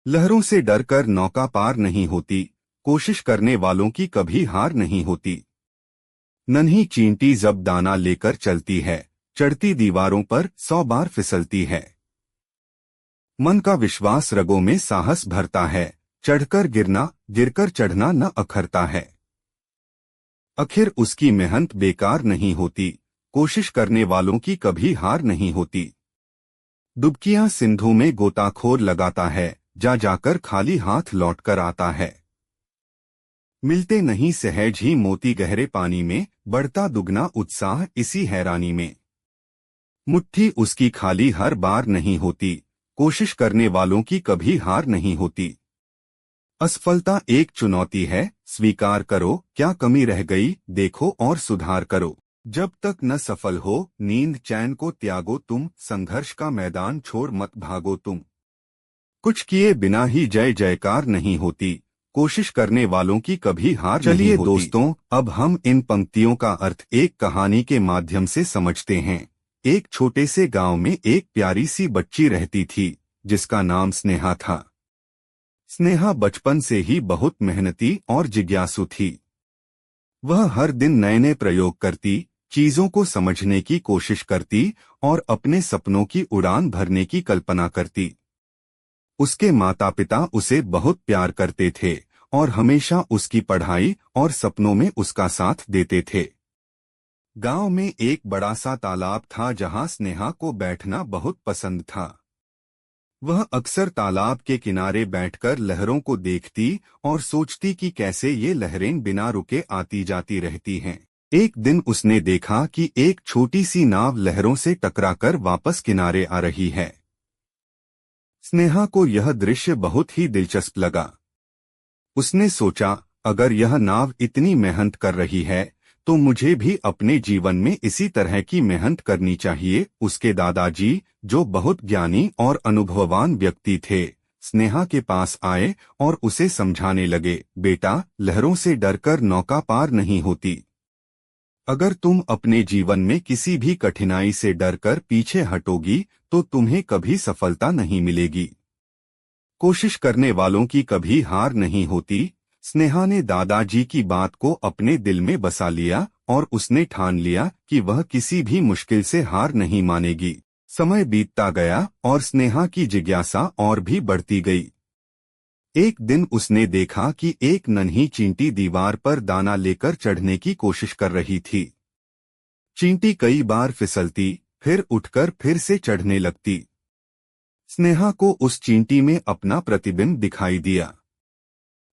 लहरों से डरकर नौका पार नहीं होती, कोशिश करने वालों की कभी हार नहीं होती। नन्ही चींटी जब दाना लेकर चलती है, चढ़ती दीवारों पर 100 बार फिसलती है। मन का विश्वास रगों में साहस भरता है, चढ़कर गिरना, गिरकर चढ़ना न अखरता है। आखिर उसकी मेहनत बेकार नहीं होती, कोशिश करने वालों की कभी हार नहीं होती। डुबकियां सिंधु में गोताखोर लगाता है, जा जाकर खाली हाथ लौटकर आता है। मिलते नहीं सहज ही मोती गहरे पानी में, बढ़ता दुगना उत्साह इसी हैरानी में। मुट्ठी उसकी खाली हर बार नहीं होती, कोशिश करने वालों की कभी हार नहीं होती। असफलता एक चुनौती है, स्वीकार करो, क्या कमी रह गई देखो और सुधार करो। जब तक न सफल हो, नींद चैन को त्यागो तुम, संघर्ष का मैदान छोड़ मत भागो तुम। कुछ किए बिना ही जय जयकार नहीं होती, कोशिश करने वालों की कभी हार नहीं होती। चलिए दोस्तों, अब हम इन पंक्तियों का अर्थ एक कहानी के माध्यम से समझते हैं। एक छोटे से गांव में एक प्यारी सी बच्ची रहती थी, जिसका नाम स्नेहा था। स्नेहा बचपन से ही बहुत मेहनती और जिज्ञासु थी। वह हर दिन नए नए प्रयोग करती, चीजों को समझने की कोशिश करती और अपने सपनों की उड़ान भरने की कल्पना करती। उसके माता पिता उसे बहुत प्यार करते थे और हमेशा उसकी पढ़ाई और सपनों में उसका साथ देते थे। गांव में एक बड़ा सा तालाब था जहां स्नेहा को बैठना बहुत पसंद था। वह अक्सर तालाब के किनारे बैठकर लहरों को देखती और सोचती कि कैसे ये लहरें बिना रुके आती जाती रहती हैं। एक दिन उसने देखा कि एक छोटी सी नाव लहरों से टकराकर वापस किनारे आ रही है। स्नेहा को यह दृश्य बहुत ही दिलचस्प लगा। उसने सोचा, अगर यह नाव इतनी मेहनत कर रही है तो मुझे भी अपने जीवन में इसी तरह की मेहनत करनी चाहिए। उसके दादाजी, जो बहुत ज्ञानी और अनुभववान व्यक्ति थे, स्नेहा के पास आए और उसे समझाने लगे, बेटा, लहरों से डरकर नौका पार नहीं होती। अगर तुम अपने जीवन में किसी भी कठिनाई से डरकर पीछे हटोगी तो तुम्हें कभी सफलता नहीं मिलेगी। कोशिश करने वालों की कभी हार नहीं होती। स्नेहा ने दादाजी की बात को अपने दिल में बसा लिया और उसने ठान लिया कि वह किसी भी मुश्किल से हार नहीं मानेगी। समय बीतता गया और स्नेहा की जिज्ञासा और भी बढ़ती गई। एक दिन उसने देखा कि एक नन्ही चींटी दीवार पर दाना लेकर चढ़ने की कोशिश कर रही थी। चींटी कई बार फिसलती, फिर उठकर फिर से चढ़ने लगती। स्नेहा को उस चींटी में अपना प्रतिबिंब दिखाई दिया।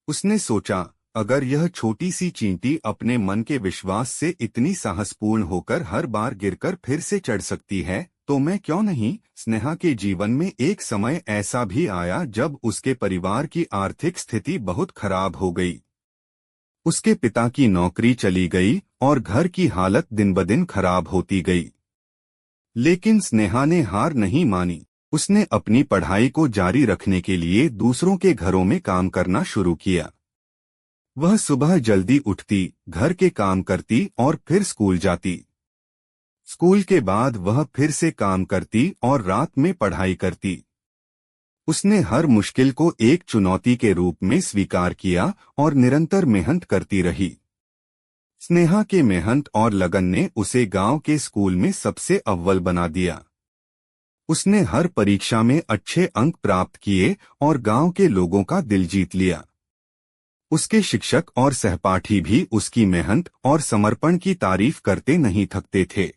उसने सोचा, अगर यह छोटी सी चींटी अपने मन के विश्वास से इतनी साहसपूर्ण होकर हर बार गिरकर फिर से चढ़ सकती है, तो मैं क्यों नहीं। स्नेहा के जीवन में एक समय ऐसा भी आया जब उसके परिवार की आर्थिक स्थिति बहुत खराब हो गई। उसके पिता की नौकरी चली गई और घर की हालत दिन ब दिन खराब होती गई। लेकिन स्नेहा ने हार नहीं मानी। उसने अपनी पढ़ाई को जारी रखने के लिए दूसरों के घरों में काम करना शुरू किया। वह सुबह जल्दी उठती, घर के काम करती और फिर स्कूल जाती। स्कूल के बाद वह फिर से काम करती और रात में पढ़ाई करती। उसने हर मुश्किल को एक चुनौती के रूप में स्वीकार किया और निरंतर मेहनत करती रही। स्नेहा के मेहनत और लगन ने उसे गांव के स्कूल में सबसे अव्वल बना दिया। उसने हर परीक्षा में अच्छे अंक प्राप्त किए और गांव के लोगों का दिल जीत लिया। उसके शिक्षक और सहपाठी भी उसकी मेहनत और समर्पण की तारीफ करते नहीं थकते थे।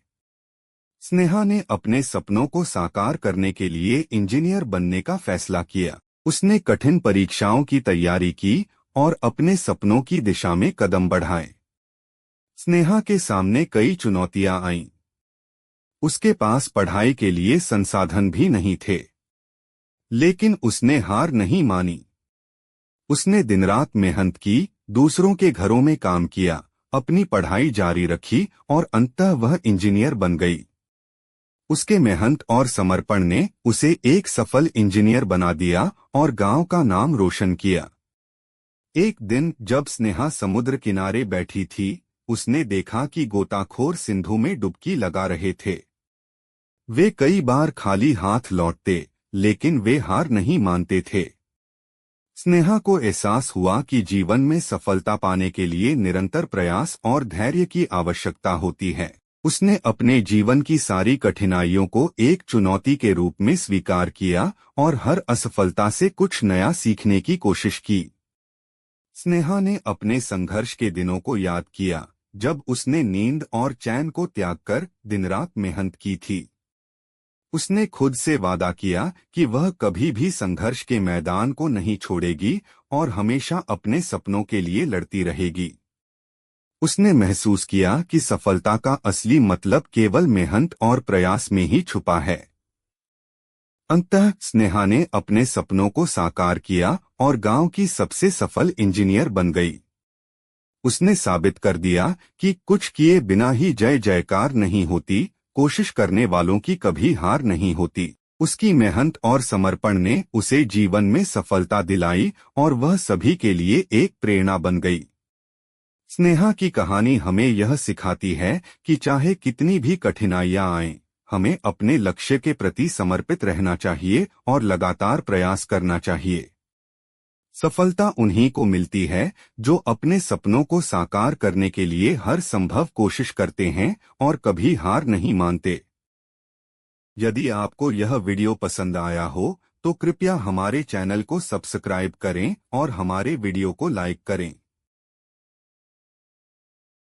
स्नेहा ने अपने सपनों को साकार करने के लिए इंजीनियर बनने का फैसला किया। उसने कठिन परीक्षाओं की तैयारी की और अपने सपनों की दिशा में कदम बढ़ाए। स्नेहा के सामने कई चुनौतियां आईं। उसके पास पढ़ाई के लिए संसाधन भी नहीं थे, लेकिन उसने हार नहीं मानी। उसने दिन रात मेहनत की, दूसरों के घरों में काम किया, अपनी पढ़ाई जारी रखी और अंततः वह इंजीनियर बन गई। उसके मेहनत और समर्पण ने उसे एक सफल इंजीनियर बना दिया और गांव का नाम रोशन किया। एक दिन जब स्नेहा समुद्र किनारे बैठी थी, उसने देखा कि गोताखोर सिंधु में डुबकी लगा रहे थे। वे कई बार खाली हाथ लौटते, लेकिन वे हार नहीं मानते थे। स्नेहा को एहसास हुआ कि जीवन में सफलता पाने के लिए निरंतर प्रयास और धैर्य की आवश्यकता होती है। उसने अपने जीवन की सारी कठिनाइयों को एक चुनौती के रूप में स्वीकार किया और हर असफलता से कुछ नया सीखने की कोशिश की। स्नेहा ने अपने संघर्ष के दिनों को याद किया, जब उसने नींद और चैन को त्याग कर दिन रात मेहनत की थी। उसने खुद से वादा किया कि वह कभी भी संघर्ष के मैदान को नहीं छोड़ेगी और हमेशा अपने सपनों के लिए लड़ती रहेगी। उसने महसूस किया कि सफलता का असली मतलब केवल मेहनत और प्रयास में ही छुपा है। अंततः स्नेहा ने अपने सपनों को साकार किया और गांव की सबसे सफल इंजीनियर बन गई। उसने साबित कर दिया कि कुछ किए बिना ही जय जयकार नहीं होती, कोशिश करने वालों की कभी हार नहीं होती। उसकी मेहनत और समर्पण ने उसे जीवन में सफलता दिलाई और वह सभी के लिए एक प्रेरणा बन गई। स्नेहा की कहानी हमें यह सिखाती है कि चाहे कितनी भी कठिनाइयां आएं, हमें अपने लक्ष्य के प्रति समर्पित रहना चाहिए और लगातार प्रयास करना चाहिए। सफलता उन्हीं को मिलती है जो अपने सपनों को साकार करने के लिए हर संभव कोशिश करते हैं और कभी हार नहीं मानते। यदि आपको यह वीडियो पसंद आया हो तो कृपया हमारे चैनल को सब्सक्राइब करें और हमारे वीडियो को लाइक करें।